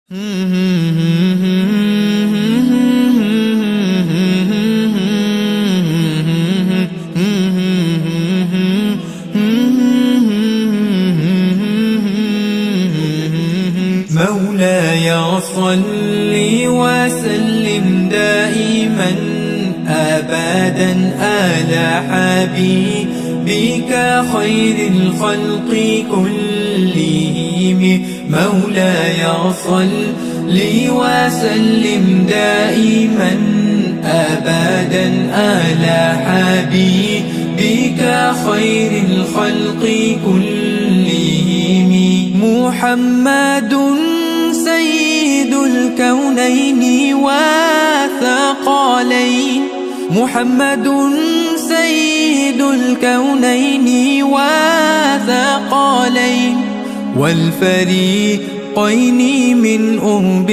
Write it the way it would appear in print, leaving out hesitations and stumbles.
مولاي صل وسلم دائما أبدا على حبيبك خير الخلق كلهم. مولاي صل وسلم دائما أبدا على حبيبك خير الخلق كلهم. محمد سيد الكونين والثقلين. محمد سيد الكونين والثقلين والفريقين من أرب